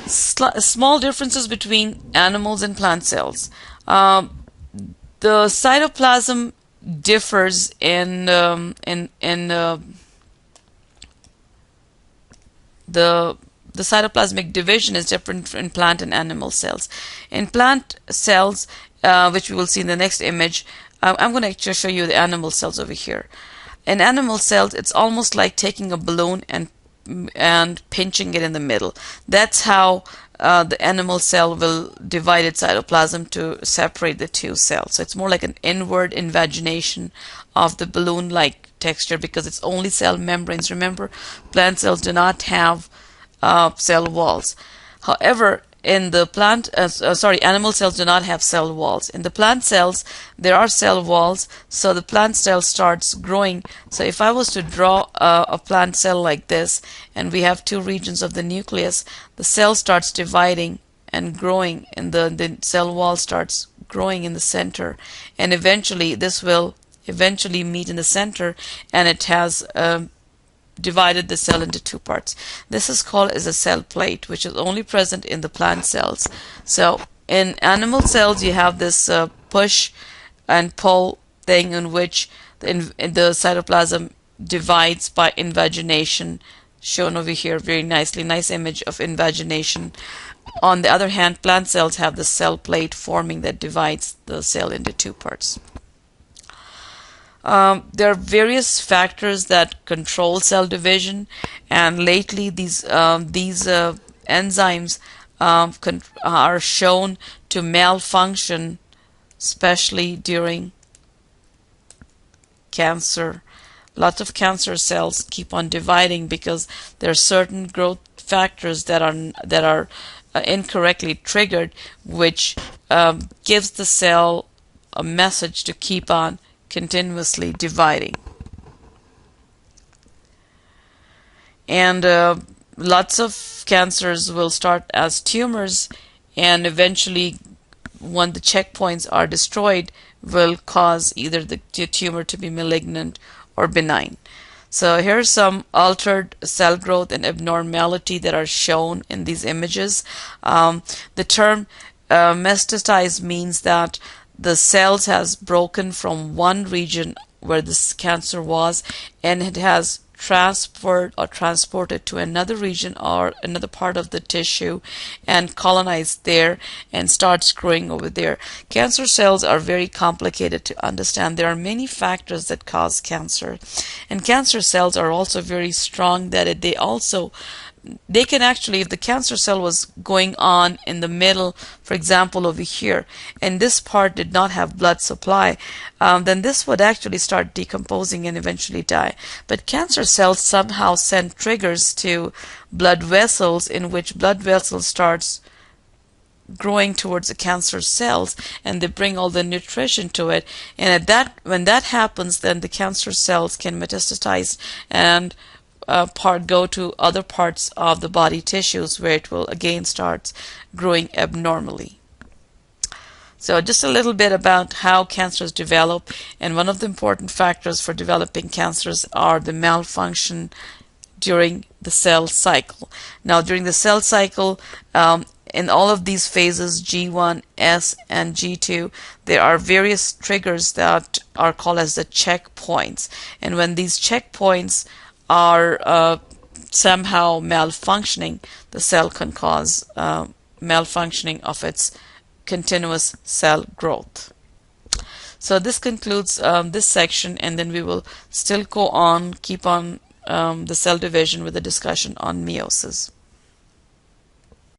Small differences between animals and plant cells. The cytoplasm differs in the cytoplasmic division is different in plant and animal cells. In plant cells, which we will see in the next image, I'm going to actually show you the animal cells over here. In animal cells, it's almost like taking a balloon and pinching it in the middle. That's how the animal cell will divide its cytoplasm to separate the two cells. So it's more like an inward invagination of the balloon-like texture because it's only cell membranes. Remember, plant cells do not have cell walls. However, in the animal cells do not have cell walls. In the plant cells, there are cell walls, so the plant cell starts growing. So if I was to draw a plant cell like this, and we have two regions of the nucleus, the cell starts dividing and growing, and the cell wall starts growing in the center, and eventually this will meet in the center, and it has divided the cell into two parts. This is called as a cell plate, which is only present in the plant cells. So in animal cells, you have this push and pull thing in which the cytoplasm divides by invagination, shown over here very nicely. Nice image of invagination. On the other hand, plant cells have the cell plate forming that divides the cell into two parts. There are various factors that control cell division, and lately these enzymes are shown to malfunction, especially during cancer. Lots of cancer cells keep on dividing because there are certain growth factors that are incorrectly triggered, which gives the cell a message to keep on continuously dividing. And lots of cancers will start as tumors, and eventually when the checkpoints are destroyed will cause either the tumor to be malignant or benign. So here's some altered cell growth and abnormality that are shown in these images. The term metastasized means that the cells has broken from one region where this cancer was, and it has transferred or transported to another region or another part of the tissue and colonized there and starts growing over there. Cancer cells are very complicated to understand. There are many factors that cause cancer, and cancer cells are also very strong that they can actually, if the cancer cell was going on in the middle, for example over here, and this part did not have blood supply, then this would actually start decomposing and eventually die. But cancer cells somehow send triggers to blood vessels, in which blood vessels starts growing towards the cancer cells, and they bring all the nutrition to it, and when that happens, then the cancer cells can metastasize and go to other parts of the body tissues, where it will again start growing abnormally. So just a little bit about how cancers develop, and one of the important factors for developing cancers are the malfunction during the cell cycle. Now during the cell cycle, in all of these phases, G1, S, and G2, there are various triggers that are called as the checkpoints, and when these checkpoints are somehow malfunctioning, the cell can cause malfunctioning of its continuous cell growth. So this concludes this section, and then we will still keep on the cell division with a discussion on meiosis.